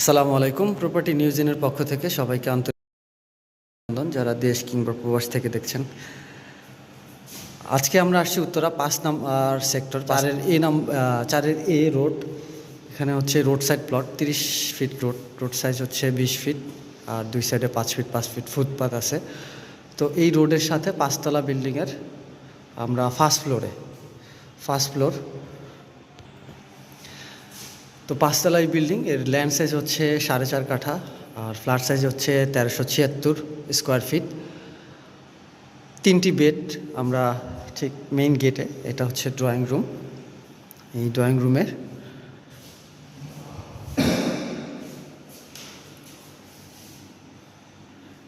আসসালামু আলাইকুম। প্রপার্টি নিউজেনের পক্ষ থেকে সবাইকে আন্তরিক অভিনন্দন যারা দেশ কিংবা প্রবাস থেকে দেখছেন। আজকে আমরা আসছি উত্তরা 5 নম্বর সেক্টর 4-এর এ রোড। এখানে হচ্ছে road side plot, 30 fit road size হচ্ছে 20 ফিট, আর দুই সাইডে 5 ফিট ফুটপাথ আছে। তো এই রোডের সাথে 5তলা বিল্ডিংয়ের আমরা ফার্স্ট ফ্লোর। তো 5তলা এই বিল্ডিং এর ল্যান্ড সাইজ হচ্ছে 4.5 কাঠা, আর ফ্ল্যাট সাইজ হচ্ছে 1376 স্কোয়ার ফিট। 3টি বেড আমরা ঠিক মেইন গেটে। এটা হচ্ছে ড্রয়িং রুম। এই ড্রয়িং রুমের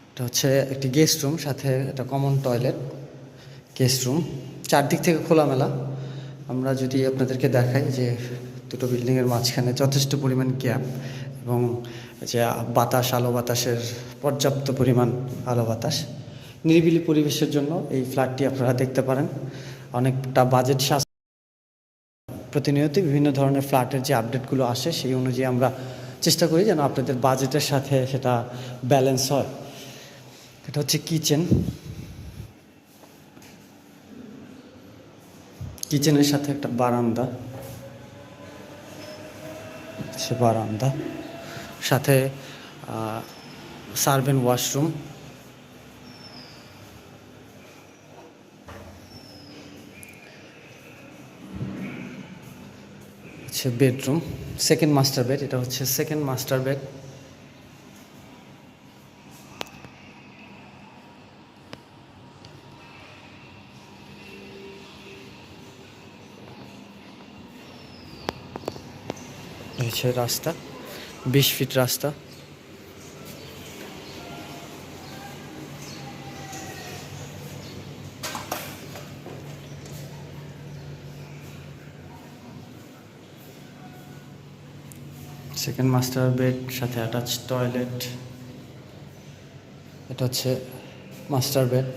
এটা হচ্ছে একটি গেস্ট রুম, সাথে একটা কমন টয়লেট। গেস্ট রুম চারদিক থেকে খোলামেলা। আমরা যদি আপনাদেরকে দেখাই যে দুটো বিল্ডিংয়ের মাঝখানে যথেষ্ট পরিমাণ গ্যাপ, এবং যে আলো বাতাসের পর্যাপ্ত পরিমাণ আলো বাতাস, নিরিবিলি পরিবেশের জন্য এই ফ্ল্যাটটি আপনারা দেখতে পারেন। অনেকটা বাজেট প্রতিনিয়তই বিভিন্ন ধরনের ফ্ল্যাটের যে আপডেটগুলো আসে সেই অনুযায়ী আমরা চেষ্টা করি যেন আপনাদের বাজেটের সাথে সেটা ব্যালেন্স হয়। এটা হচ্ছে কিচেনের সাথে একটা বারান্দা, সাথে সার্ভেন ওয়াশরুম, হচ্ছে বেডরুম, সেকেন্ড মাস্টার বেড। এটা হচ্ছে সেকেন্ড মাস্টার বেড। হচ্ছে রাস্তা, 20 ফিট রাস্তা। সেকেন্ড মাস্টার বেড সাথে অ্যাটাচ টয়লেট। এটা হচ্ছে মাস্টার বেড,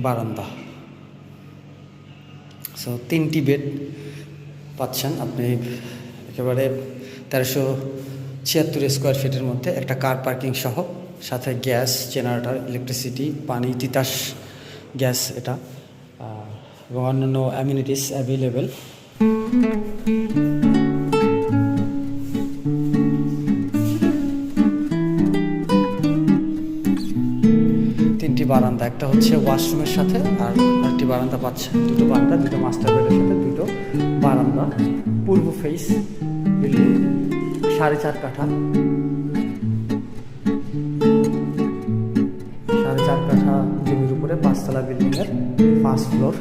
বারান্দা। সো 3টি বেড পাচ্ছেন আপনি একেবারে 1376 স্কোয়ার ফিটের মধ্যে, একটা কার পার্কিং সহ, সাথে গ্যাস, জেনারেটর, ইলেকট্রিসিটি, পানি, তিতাস গ্যাস এটা, এবং অন্যান্য অ্যামিনিটিস অ্যাভেলেবেল। তিনটি বারান্দা, একটা হচ্ছে ওয়াশরুমের সাথে, আর একটি বারান্দা পাচ্ছে। দুটো বারান্দা, দুটো মাস্টার বেডের সাথে দুটো বারান্দা। পূর্ব ফেস বিল্ডিং, 4.5 কাঠা, 4.5 কাঠা জমির উপরে 5তলা বিল্ডিংয়ের ফার্স্ট ফ্লোর।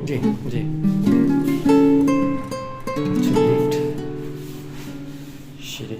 জি জি সিঁড়ি।